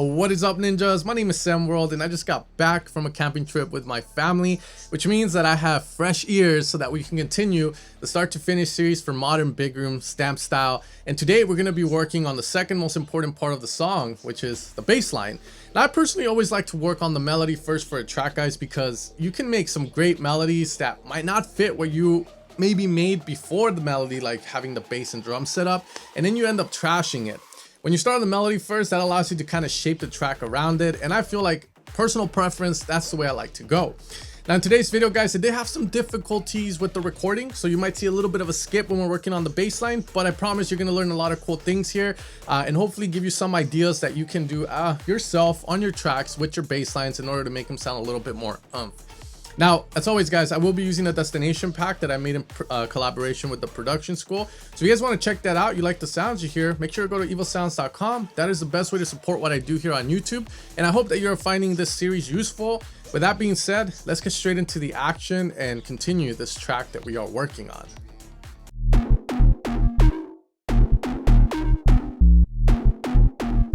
What is up, ninjas? My name is Sam World, and I just got back from a camping trip with my family, which means that I have fresh ears so that we can continue the start to finish series for modern big room stamp style. And today we're going to be working on the second most important part of the song, which is the bass line. Now, I personally always like to work on the melody first for a track, guys, because you can make some great melodies that might not fit what you maybe made before the melody, like having the bass and drum set up, and then you end up trashing it. When you start on the melody first, that allows you to kind of shape the track around it, and I feel like personal preference, that's the way I like to go. Now in today's video, guys, I did have some difficulties with the recording, so you might see a little bit of a skip when we're working on the bass line, but I promise you're going to learn a lot of cool things here and hopefully give you some ideas that you can do yourself on your tracks with your bass lines in order to make them sound a little bit more oomph. Now, as always, guys, I will be using a destination pack that I made in collaboration with the production school. So if you guys want to check that out, you like the sounds you hear, make sure to go to evilsounds.com. That is the best way to support what I do here on YouTube. And I hope that you're finding this series useful. With that being said, let's get straight into the action and continue this track that we are working on.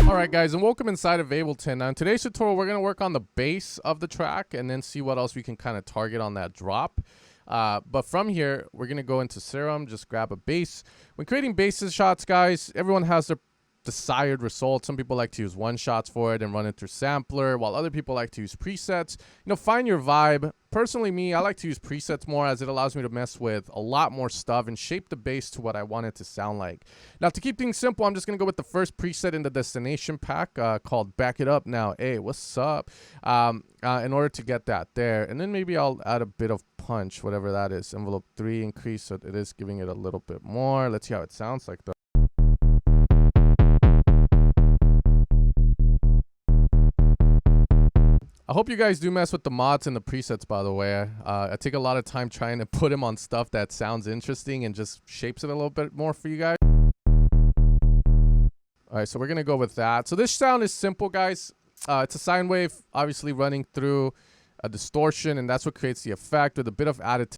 Alright, guys, and welcome inside of Ableton. Now in today's tutorial, we're going to work on the bass of the track and then see what else we can kind of target on that drop. But from here, we're going to go into Serum, just grab a bass. When creating bass shots, guys, everyone has their desired result. Some people like to use one shots for it and run it through sampler, while other people like to use presets. You know, find your vibe. Personally, me, I like to use presets more, as it allows me to mess with a lot more stuff and shape the bass to what I want it to sound like. Now, to keep things simple, I'm just going to go with the first preset in the destination pack called Back It Up Now. Hey, what's up? In order to get that there. And then maybe I'll add a bit of punch, whatever that is. Envelope 3 increase, so it is giving it a little bit more. Let's see how it sounds like though. I hope you guys do mess with the mods and the presets, by the way. I take a lot of time trying to put them on stuff that sounds interesting and just shapes it a little bit more for you guys. All right, so we're going to go with that. So this sound is simple, guys. It's a sine wave, obviously running through a distortion, and that's what creates the effect with a bit of added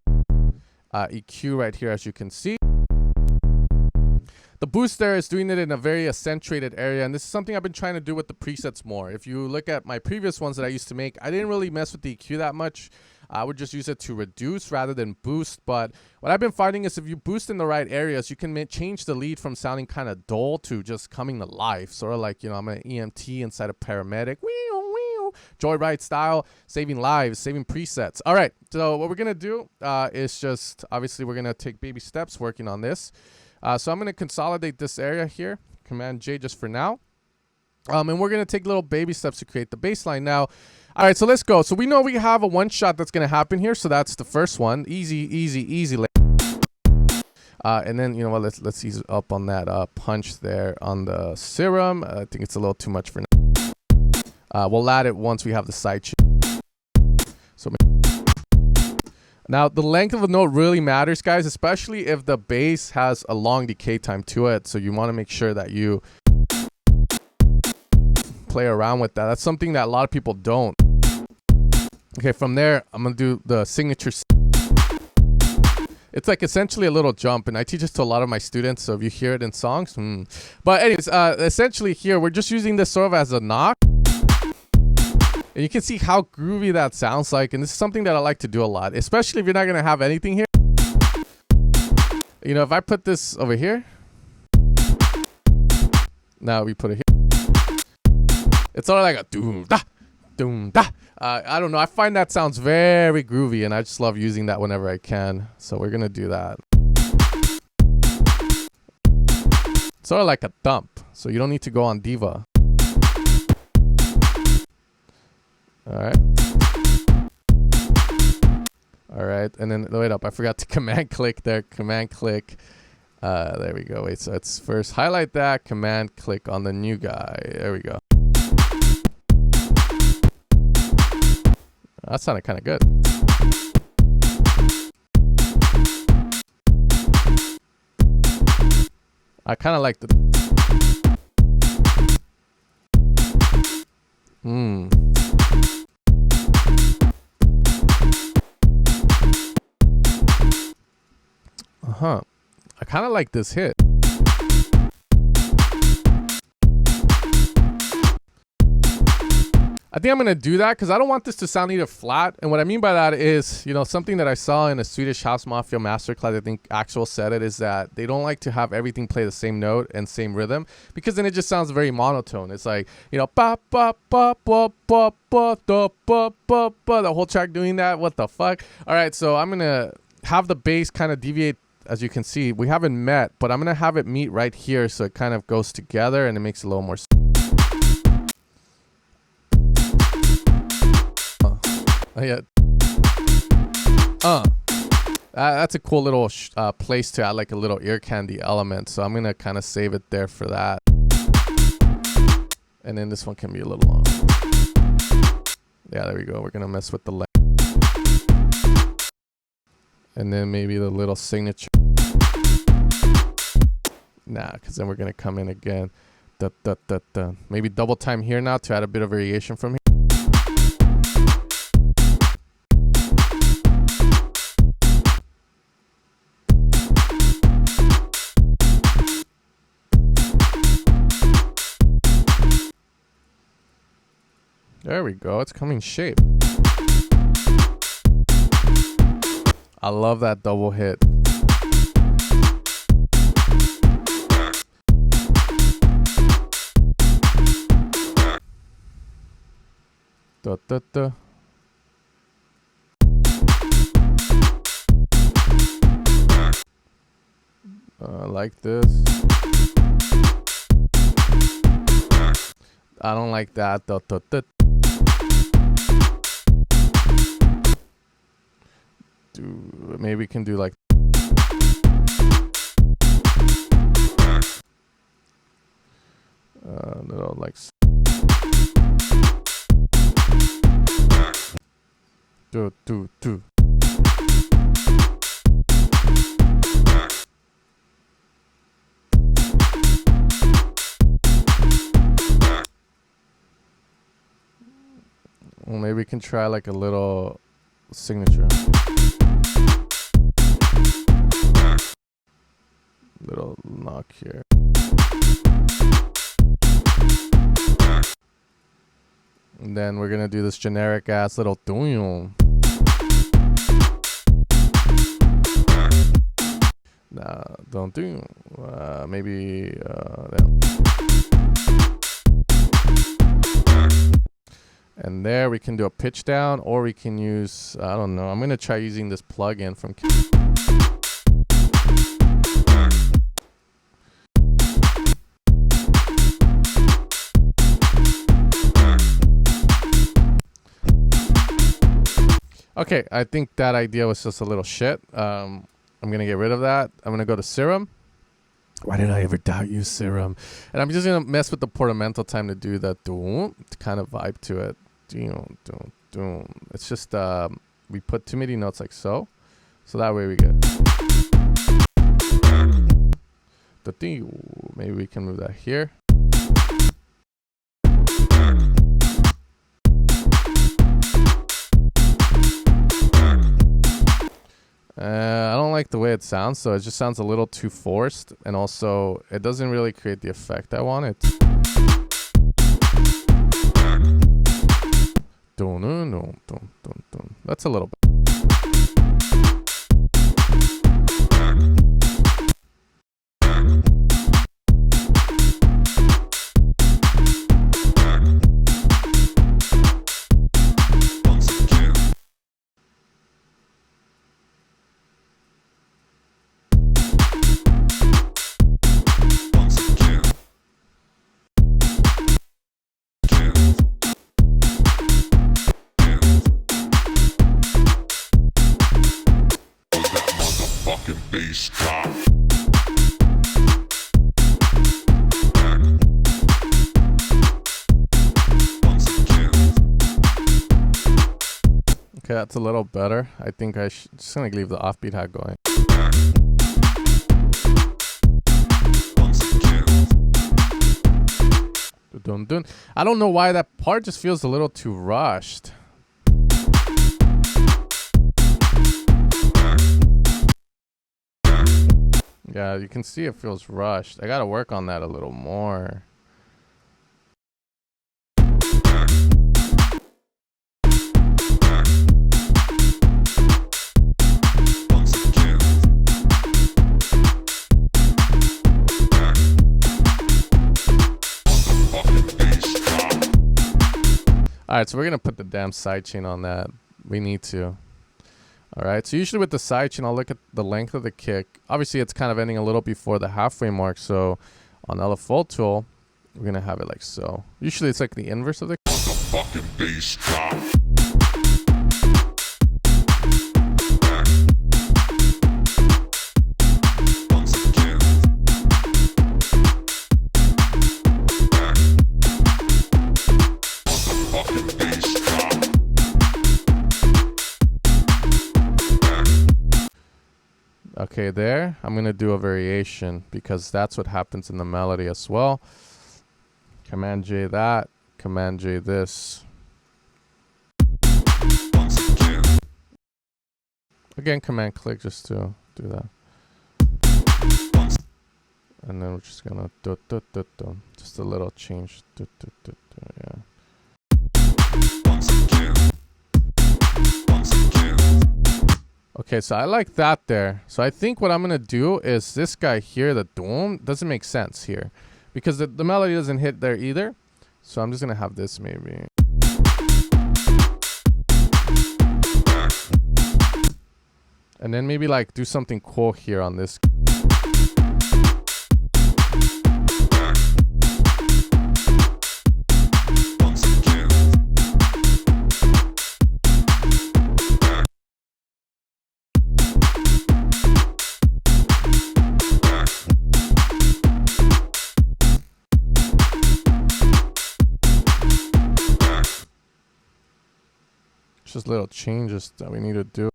EQ right here, as you can see. The boost there is doing it in a very accentuated area, and this is something I've been trying to do with the presets more. If you look at my previous ones that I used to make, I didn't really mess with the EQ that much. I would just use it to reduce rather than boost. But what I've been finding is if you boost in the right areas, you can change the lead from sounding kind of dull to just coming to life. Sort of like, you know, I'm an EMT inside a paramedic. Joyride style, saving lives, saving presets. All right, so what we're going to do is just, obviously, we're going to take baby steps working on this. So I'm going to consolidate this area here, Command J just for now. And we're going to take little baby steps to create the bass line. Now, all right, so let's go. So we know we have a one shot that's going to happen here. So that's the first one. Easy, easy, easy. And then, you know what, let's ease up on that punch there on the Serum. I think it's a little too much for now. We'll add it once we have the sidechain. So now, the length of a note really matters, guys, especially if the bass has a long decay time to it. So you want to make sure that you play around with that. That's something that a lot of people don't. Okay, from there, I'm going to do the signature. It's like essentially a little jump, and I teach this to a lot of my students, so if you hear it in songs. But anyways, essentially here, we're just using this sort of as a knock. And you can see how groovy that sounds like. And this is something that I like to do a lot, especially if you're not going to have anything here. You know, if I put this over here. Now we put it here. It's sort of like a doom da, doom da. I don't know. I find that sounds very groovy, and I just love using that whenever I can. So we're going to do that. Sort of like a thump. So you don't need to go on diva. All right, and then wait up, I forgot to command click there. Command click. There we go. Wait, so it's first highlight that, command click on the new guy. There we go. That sounded kind of good. I kind of like the I kind of like this hit. I think I'm going to do that because I don't want this to sound either flat. And what I mean by that is, you know, something that I saw in a Swedish House Mafia masterclass, I think Axel said it, is that they don't like to have everything play the same note and same rhythm because then it just sounds very monotone. It's like, you know, ba ba ba ba ba ba da ba ba ba, the whole track doing that. What the fuck? All right, so I'm going to have the bass kind of deviate. As you can see, we haven't met, but I'm going to have it meet right here so it kind of goes together and it makes it a little more. Yeah. That's a cool little place to add like a little ear candy element. So I'm going to kind of save it there for that. And then this one can be a little long. Yeah, there we go. We're going to mess with the length. And then maybe the little signature. Nah, because then we're going to come in again. Da, da, da, da. Maybe double time here now to add a bit of variation from here. There we go. It's coming shape. I love that double hit. Da, da, da. Like this. I don't like that. Da, da, da. Maybe we can do like little like do. Well, maybe we can try like a little signature. Little knock here. And then we're gonna do this generic ass little doom. Nah, don't do. Maybe and there we can do a pitch down, or we can use, I don't know. I'm gonna try using this plugin from. Okay, I think that idea was just a little shit. I'm going to get rid of that. I'm going to go to Serum. Why did I ever doubt you, Serum? And I'm just going to mess with the portamento time to do that to kind of vibe to it. It's just, we put too many notes like so. So that way we get. Maybe we can move that here. I don't like the way it sounds, so it just sounds a little too forced, and also it doesn't really create the effect I want it. That's a little bit. Bass drop. Okay, that's a little better. I think I should just gonna leave the offbeat hat going. Dun, dun. I don't know why that part just feels a little too rushed. Yeah, you can see it feels rushed. I gotta work on that a little more. All right, so we're gonna put the damn sidechain on that. We need to. All right, so usually with the sidechain, I'll look at the length of the kick. Obviously, it's kind of ending a little before the halfway mark. So on LFO tool, we're gonna have it like so. Usually, it's like the inverse of the fucking bass drop. Okay, there. I'm gonna do a variation because that's what happens in the melody as well. Command J that. Command J this. Again, Command click just to do that. And then we're just gonna do just a little change. Yeah. Okay, so I like that there. So I think what I'm gonna do is this guy here, the dome, doesn't make sense here because the melody doesn't hit there either. So I'm just gonna have this maybe. And then maybe like do something cool here on this. Just little changes that we need to do.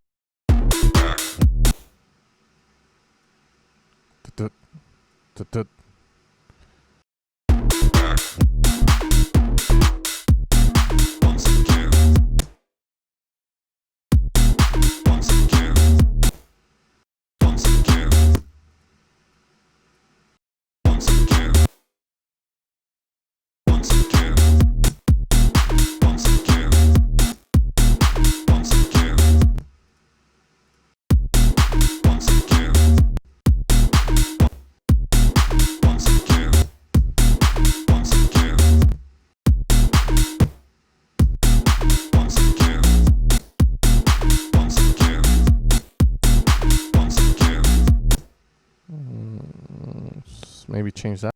Maybe change that.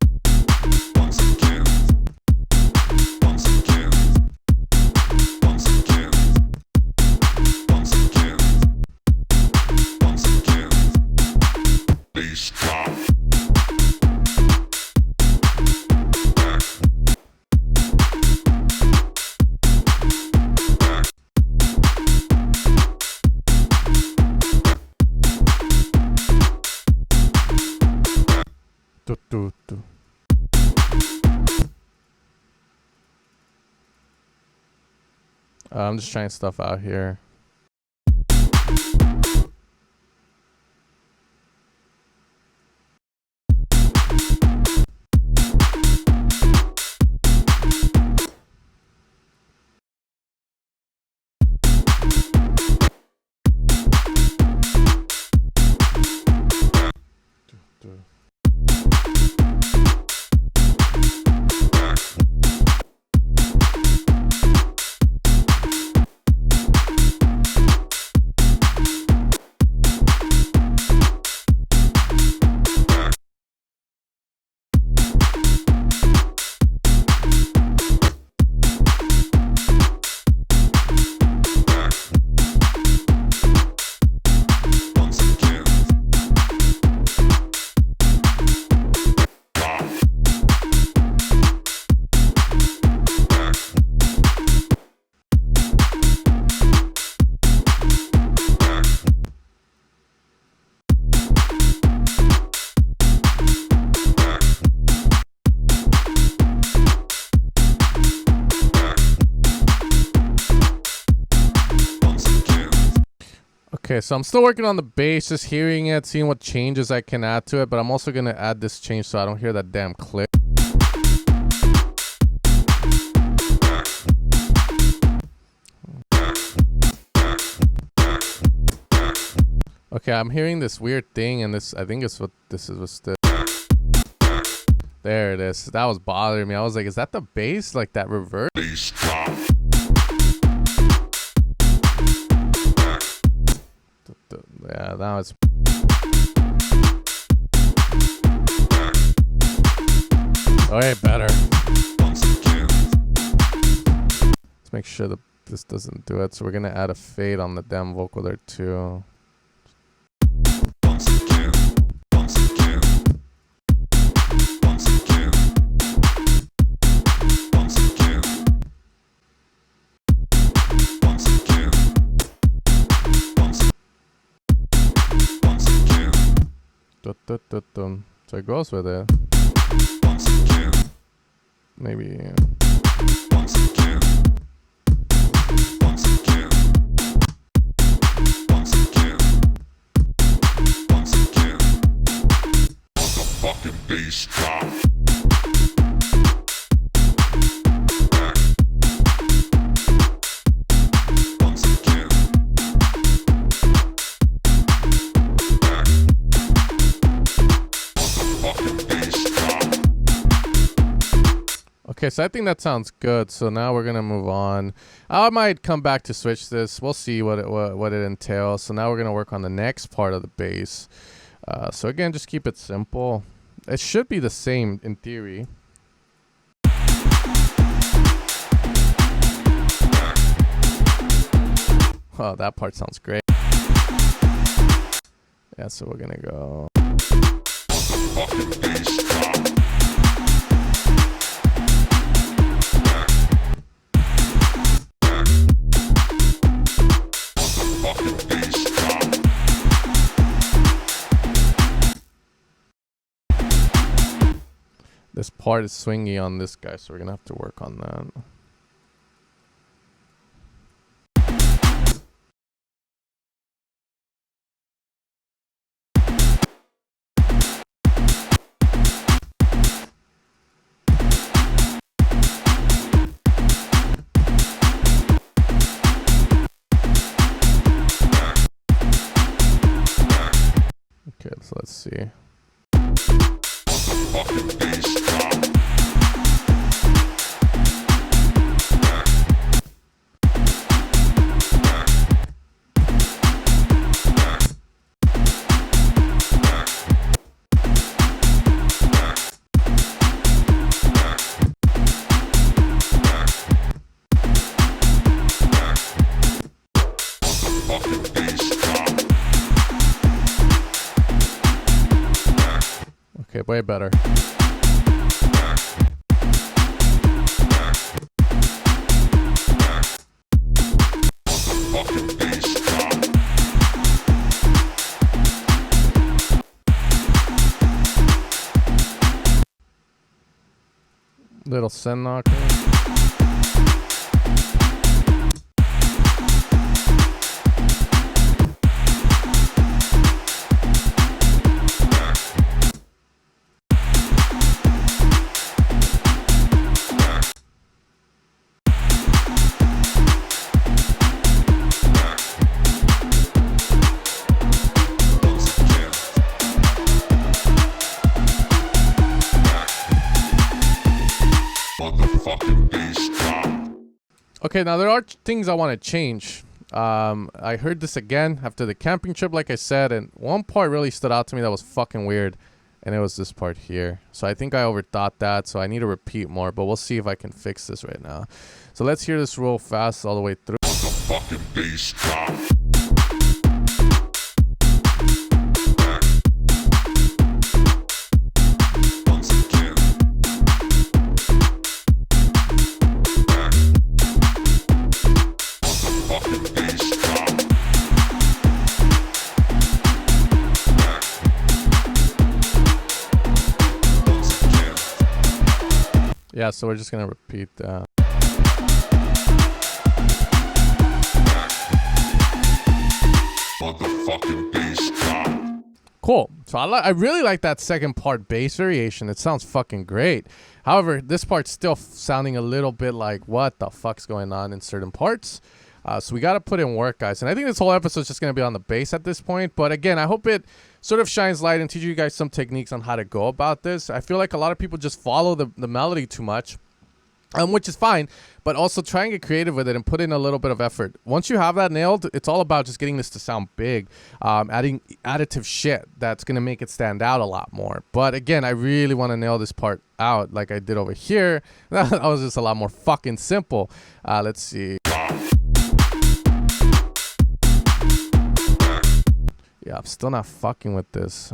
Bass drop. I'm just trying stuff out here. Okay, so I'm still working on the bass, just hearing it, seeing what changes I can add to it, but I'm also going to add this change so I don't hear that damn click. Okay, I'm hearing this weird thing, and this, I think it's what this is. What's the... There it is. That was bothering me. I was like, is that the bass? Like that reverse? Bass drop. Yeah, now it's way better. Let's make sure that this doesn't do it. So we're gonna add a fade on the damn vocal there too. So it goes with it. Maybe. Fucking bass drop. Okay, so I think that sounds good. So now we're gonna move on. I might come back to switch this. We'll see what it entails. So now we're gonna work on the next part of the bass. So again, just keep it simple. It should be the same in theory. Oh, that part sounds great. Yeah, so we're gonna go. This part is swingy on this guy, so we're gonna have to work on that. Okay, so let's see. Okay, way better. Little send knocker. Okay, now there are things I want to change. I heard this again after the camping trip, like I said, and one part really stood out to me that was fucking weird, and it was this part here. So I think I overthought that, so I need to repeat more, but we'll see if I can fix this right now. So let's hear this real fast all the way through. Fucking bass drop. Yeah, so we're just gonna repeat that. Motherfucking bass drop. Cool. So I really like that second part bass variation. It sounds fucking great. However, this part's still sounding a little bit like what the fuck's going on in certain parts. So we got to put in work, guys. And I think this whole episode is just going to be on the bass at this point. But again, I hope it sort of shines light and teaches you guys some techniques on how to go about this. I feel like a lot of people just follow the melody too much. which is fine, but also try and get creative with it and put in a little bit of effort. Once you have that nailed, it's all about just getting this to sound big, adding additive shit that's going to make it stand out a lot more. But again, I really want to nail this part out like I did over here. That was just a lot more fucking simple. Let's see. Yeah, I'm still not fucking with this.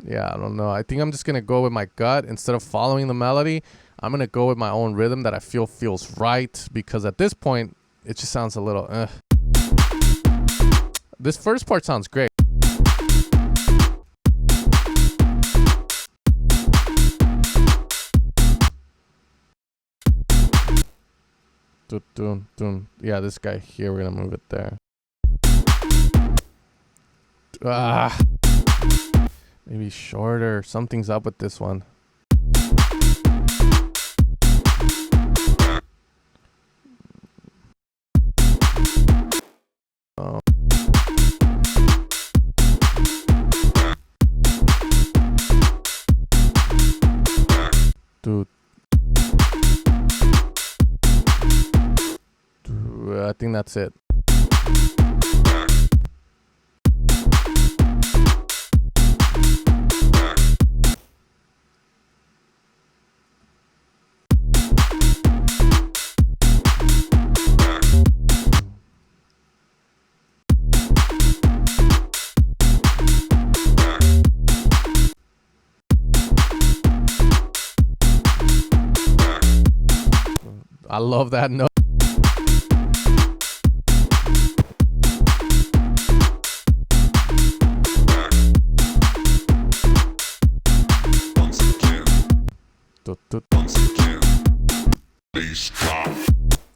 Yeah, I don't know. I think I'm just going to go with my gut. Instead of following the melody, I'm going to go with my own rhythm that I feel feels right. Because at this point, it just sounds a little... This first part sounds great. Yeah, this guy here, we're going to move it there. Maybe shorter. Something's up with this one. Oh. Dude. I think that's it. I love that note.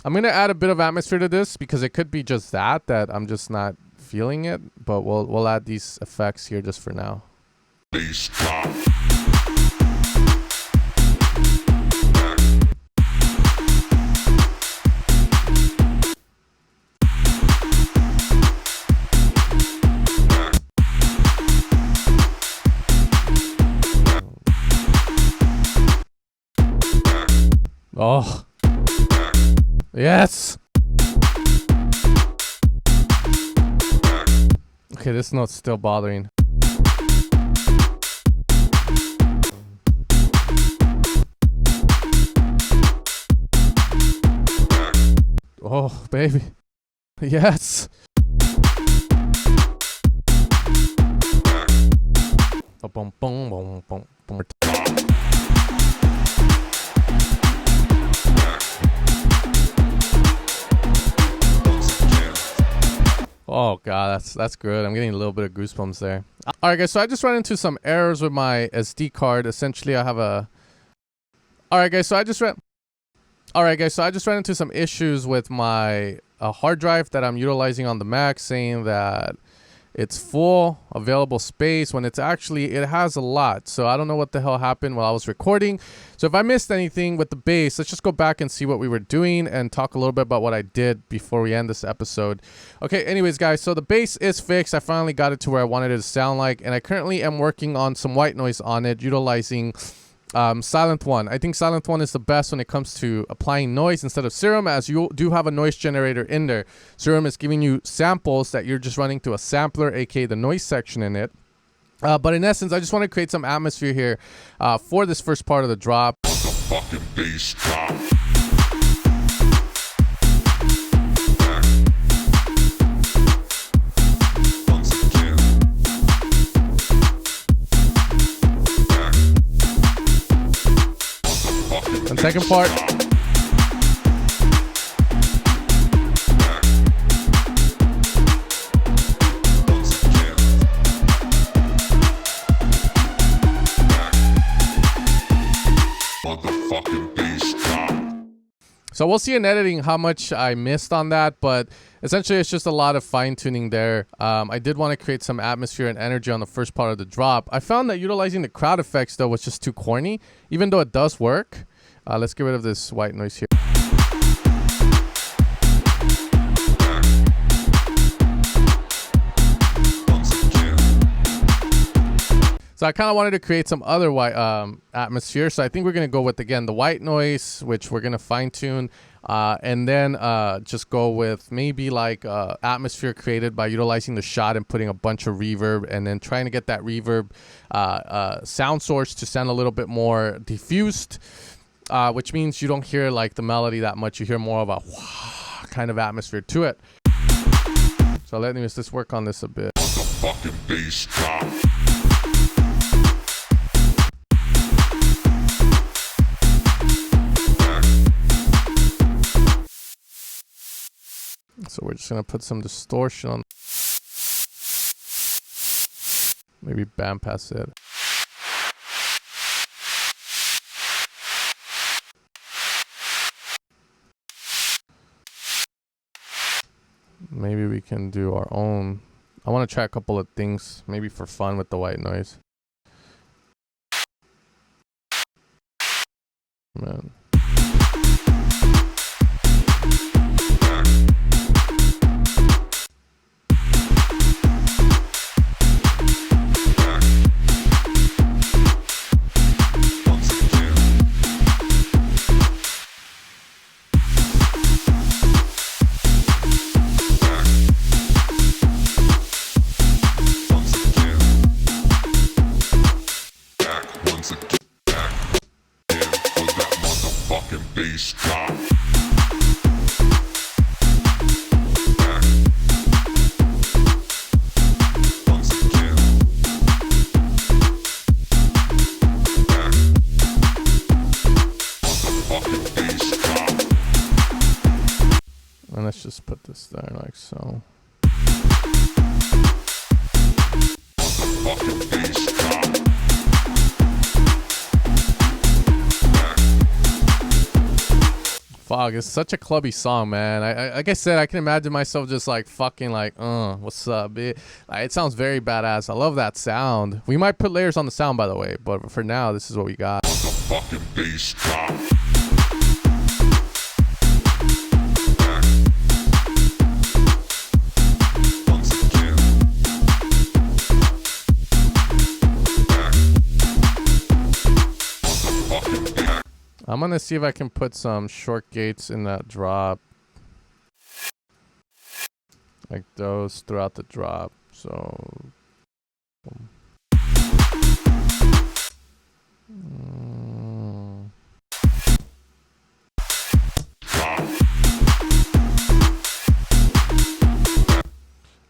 I'm gonna add a bit of atmosphere to this because it could be just that I'm just not feeling it, but we'll add these effects here just for now. Oh, yes. Okay, this note's still bothering. Oh, baby. Yes. Boom, boom, boom, boom, boom. Oh god, that's good. I'm getting a little bit of goosebumps there. All right, guys. So I just ran into some errors with my SD card. Essentially, I have a. All right, guys. So I just ran into some issues with my hard drive that I'm utilizing on the Mac, saying that it's full available space when it has a lot. So I don't know what the hell happened while I was recording. So if I missed anything with the bass, let's just go back and see what we were doing and talk a little bit about what I did before we end this episode. Okay, anyways, guys, so the bass is fixed. I finally got it to where I wanted it to sound like, and I currently am working on some white noise on it, utilizing Silent One. I think Silent One is the best when it comes to applying noise instead of Serum, as you do have a noise generator in there. Serum is giving you samples that you're just running through a sampler, aka the noise section in it. But in essence, I just want to create some atmosphere here for this first part of the drop. Fucking bass drop. And second part. So we'll see in editing how much I missed on that, but essentially it's just a lot of fine tuning there. I did want to create some atmosphere and energy on the first part of the drop. I found that utilizing the crowd effects though was just too corny, even though it does work. Let's get rid of this white noise here. So I kind of wanted to create some other white atmosphere. So I think we're going to go with, again, the white noise, which we're going to fine tune. And then just go with maybe like atmosphere created by utilizing the shot and putting a bunch of reverb, and then trying to get that reverb sound source to sound a little bit more diffused, which means you don't hear like the melody that much. You hear more of a kind of atmosphere to it. So let me just work on this a bit. Fucking bass drop. So we're just going to put some distortion on. Maybe band pass it. Maybe we can do our own. I want to try a couple of things, maybe for fun with the white noise. Man. Bass drop. Once again. Fucking bass drop. And let's just put this there like so. Fucking bass drop. Fog is such a clubby song, man. I like I said, I can imagine myself just like fucking like, what's up, bitch? Like, it sounds very badass. I love that sound. We might put layers on the sound, by the way, but for now, this is what we got. Fucking bass drop. Once again. Fucking bass. I'm gonna see if I can put some short gates in that drop, like those throughout the drop. So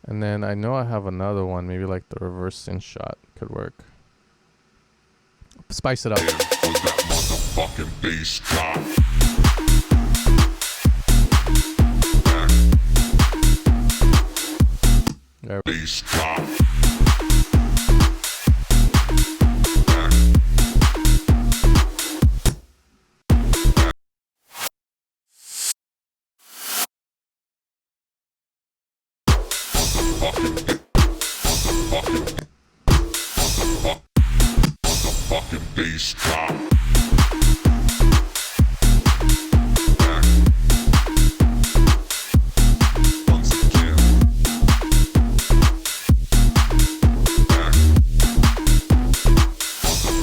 and then I know I have another one, maybe like the reverse in shot could work. Spice it up. Fucking bass drop. There. Bass drop. Fucking bass drop. Once again.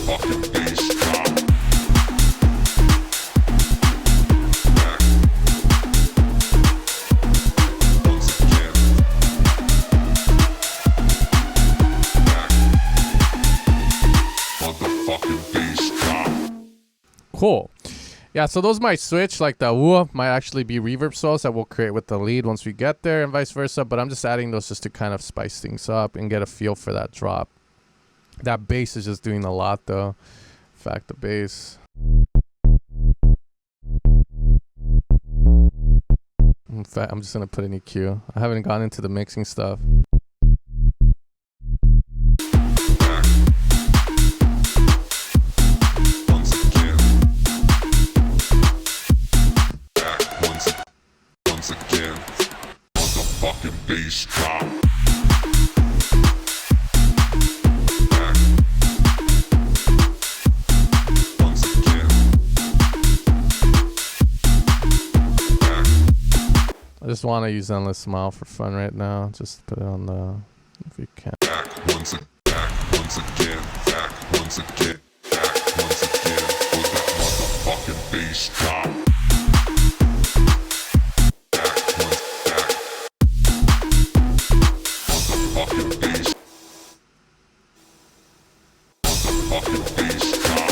Fucking bass drop. Once again. Motherfucking bass drop. Cool. Yeah, so those might switch, like the whoop might actually be reverb swells that we'll create with the lead once we get there, and vice versa, but I'm just adding those just to kind of spice things up and get a feel for that drop. That bass is just doing a lot though. In fact, the bass. In fact, I'm just gonna put an EQ. I haven't gone into the mixing stuff. Once again, fucking bass drop. Once again. I just want to use Endless Smile for fun right now. Just put it on the, if you can. Back once again. back once again, back once again, back once again with that motherfucking bass drop. Back once, back. Motherfucking bass. Motherfucking bass drop.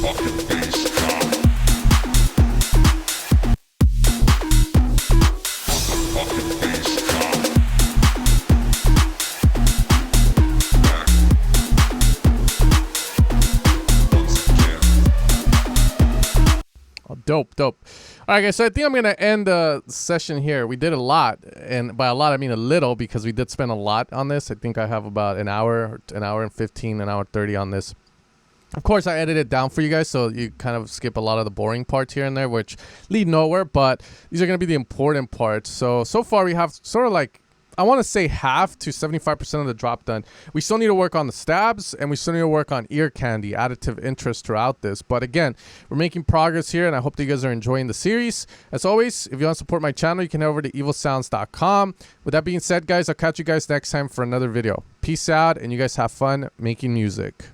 Motherfucking bass drop. Motherfucking bass drop. Back. Once again. Oh, dope. All right, guys. So I think I'm gonna end the session here. We did a lot, and by a lot I mean a little, because we did spend a lot on this. I think I have about an hour and 15, an hour 30 on this. Of course, I edited it down for you guys, so you kind of skip a lot of the boring parts here and there, which lead nowhere. But these are gonna be the important parts. So far we have sort of like, I want to say half to 75% of the drop done. We still need to work on the stabs, and we still need to work on ear candy, additive interest throughout this. But again, we're making progress here, and I hope that you guys are enjoying the series. As always, if you want to support my channel, you can head over to evilsounds.com. With that being said, guys, I'll catch you guys next time for another video. Peace out, and you guys have fun making music.